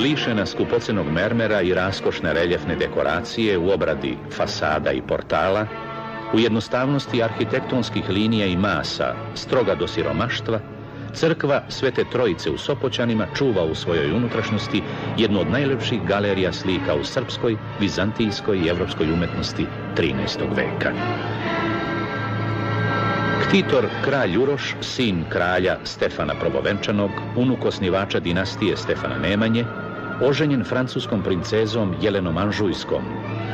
lišena skupocenog mermera i raskošne reljefne dekoracije u obradi fasada i portala, u jednostavnosti arhitektonskih linija i masa, stroga do siromaštva, crkva Svete Trojice u Sopoćanima čuva u svojoj unutrašnjosti jednu od najlepših galerija slika u srpskoj, vizantijskoj i evropskoj umetnosti 13. veka. Ktitor, kralj Uroš, sin kralja Stefana Prvovenčanog, unuk osnivača dinastije Stefana Nemanje, oženjen francuskom princezom Jelenom Anžujskom,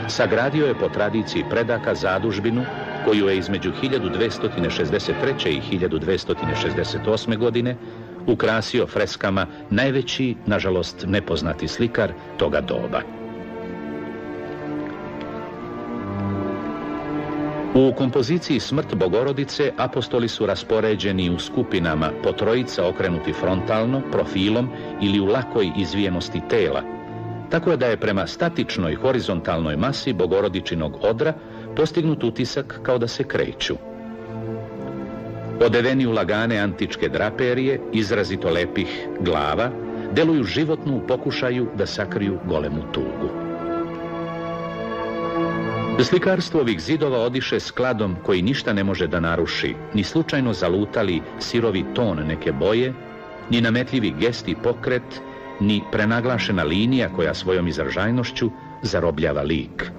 sagradio je po tradiciji predaka zadužbinu koju je između 1263. i 1268. godine ukrasio freskama najveći, nažalost nepoznati slikar toga doba. U kompoziciji Smrt Bogorodice apostoli su raspoređeni u skupinama po trojica okrenuti frontalno, profilom ili u lakoj izvijenosti tela, tako je da je prema statičnoj horizontalnoj masi Bogorodičinog odra postignut utisak kao da se kreću. Odeveni u lagane antičke draperije, izrazito lepih glava, deluju životno u pokušaju da sakriju golemu tugu. Slikarstvo ovih zidova odiše skladom koji ništa ne može da naruši, ni slučajno zalutali sirovi ton neke boje, ni nametljivi gest i pokret, ni prenaglašena linija koja svojom izražajnošću zarobljava lik.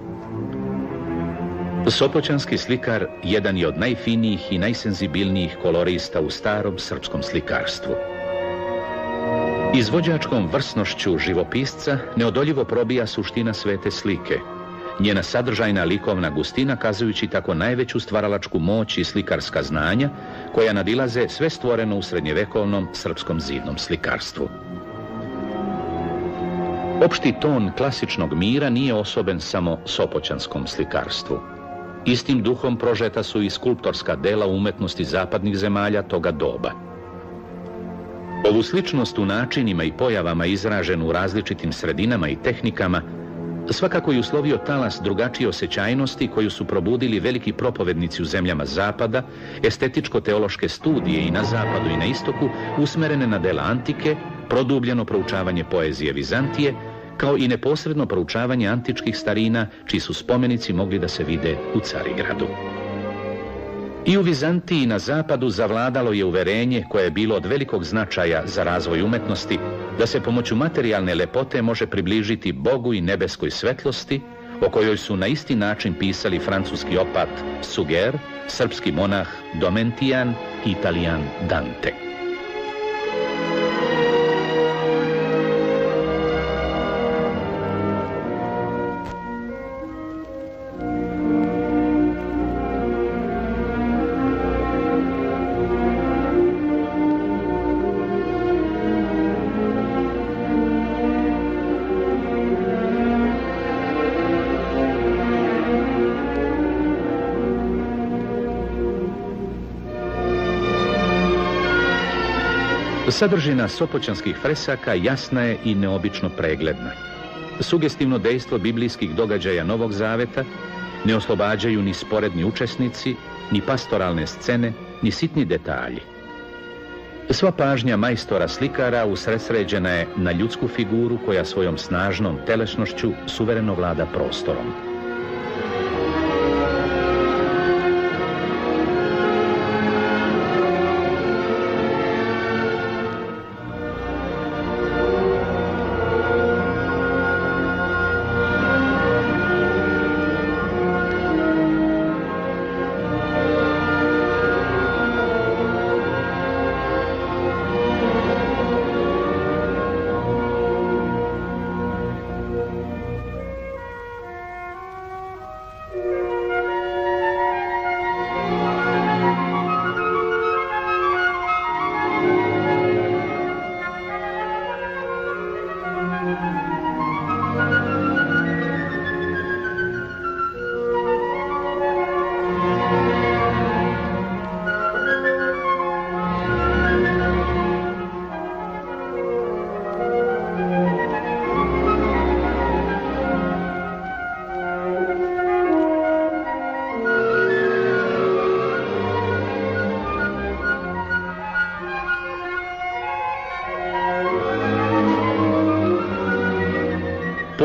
Sopoćanski slikar jedan je od najfinijih i najsenzibilnijih kolorista u starom srpskom slikarstvu. Izvođačkom vrsnošću živopisca neodoljivo probija suština svete slike, njena sadržajna likovna gustina kazujući tako najveću stvaralačku moć i slikarska znanja koja nadilaze sve stvoreno u srednjevekovnom srpskom zidnom slikarstvu. Opšti ton klasičnog mira nije osoben samo sopoćanskom slikarstvu. Istim duhom prožeta su i skulptorska dela umetnosti zapadnih zemalja toga doba. Ovu sličnost u načinima i pojavama izraženu u različitim sredinama i tehnikama svakako je uslovio talas drugačije osjećajnosti koju su probudili veliki propovednici u zemljama zapada, estetičko-teološke studije i na zapadu i na istoku usmerene na dela antike, produbljeno proučavanje poezije Vizantije, kao i neposredno proučavanje antičkih starina, čiji su spomenici mogli da se vide u Carigradu. I u Vizantiji na zapadu zavladalo je uverenje koje je bilo od velikog značaja za razvoj umetnosti, da se pomoću materijalne lepote može približiti Bogu i nebeskoj svetlosti, o kojoj su na isti način pisali francuski opat Suger, srpski monah Domentijan i Italijan Dante. Sadržina sopoćanskih fresaka jasna je i neobično pregledna. Sugestivno dejstvo biblijskih događaja Novog Zaveta ne oslobađaju ni sporedni učesnici, ni pastoralne scene, ni sitni detalji. Sva pažnja majstora slikara usredsređena je na ljudsku figuru koja svojom snažnom telesnošću suvereno vlada prostorom.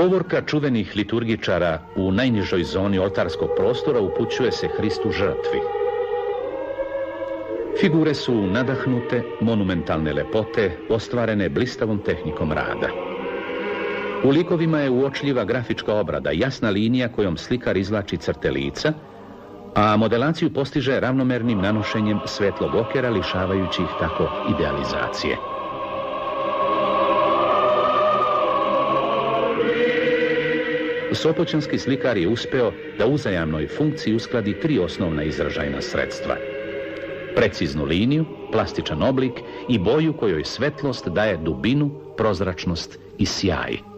Povorka čuvenih liturgičara u najnižoj zoni oltarskog prostora upućuje se Hristu žrtvi. Figure su nadahnute, monumentalne lepote, ostvarene blistavom tehnikom rada. U likovima je uočljiva grafička obrada, jasna linija kojom slikar izvlači crte lica, a modelaciju postiže ravnomernim nanošenjem svetlog okera, lišavajući ih tako idealizacije. Sopoćanski slikar je uspeo da u uzajamnoj funkciji uskladi 3 osnovna izražajna sredstva. Preciznu liniju, plastičan oblik i boju kojoj svetlost daje dubinu, prozračnost i sjaj.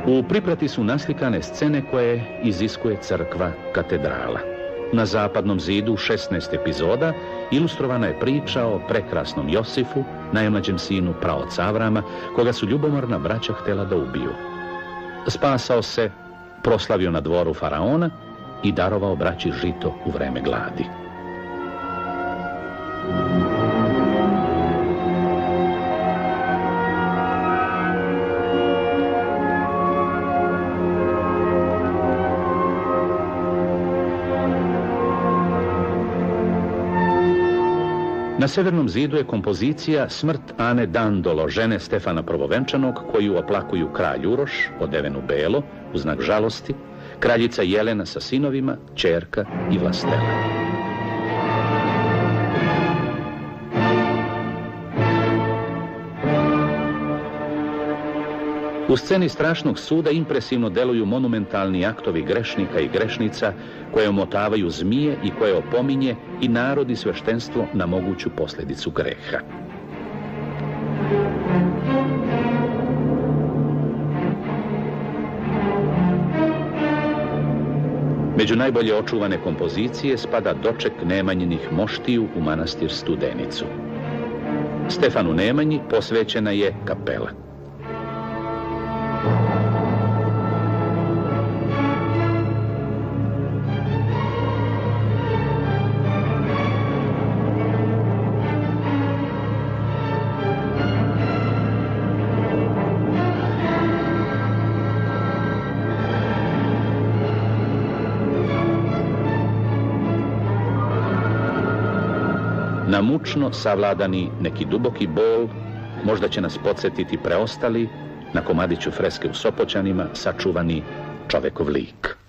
U priprati su naslikane scene koje iziskuje crkva katedrala. Na zapadnom zidu 16 epizoda ilustrovana je priča o prekrasnom Josifu, najmlađem sinu praoca Avrama, koga su ljubomorna braća htjela da ubiju. Spasao se, proslavio na dvoru faraona i darovao braći žito u vreme gladi. Na severnom zidu je kompozicija Smrt Ane Dandolo, žene Stefana Prvovenčanog, koju oplakuju kralj Uroš, odeven u belo, u znak žalosti, kraljica Jelena sa sinovima, ćerka i Vlastela. U sceni strašnog suda impresivno deluju monumentalni aktovi grešnika i grešnica koje omotavaju zmije i koje opominje i narod i sveštenstvo na moguću posljedicu greha. Među najbolje očuvane kompozicije spada doček Nemanjinih moštiju u manastir Studenicu. Stefanu Nemanji posvećena je kapela. Na mučno savladani neki duboki bol možda će nas podsjetiti preostali na komadiću freske u Sopoćanima sačuvani čovekov lik.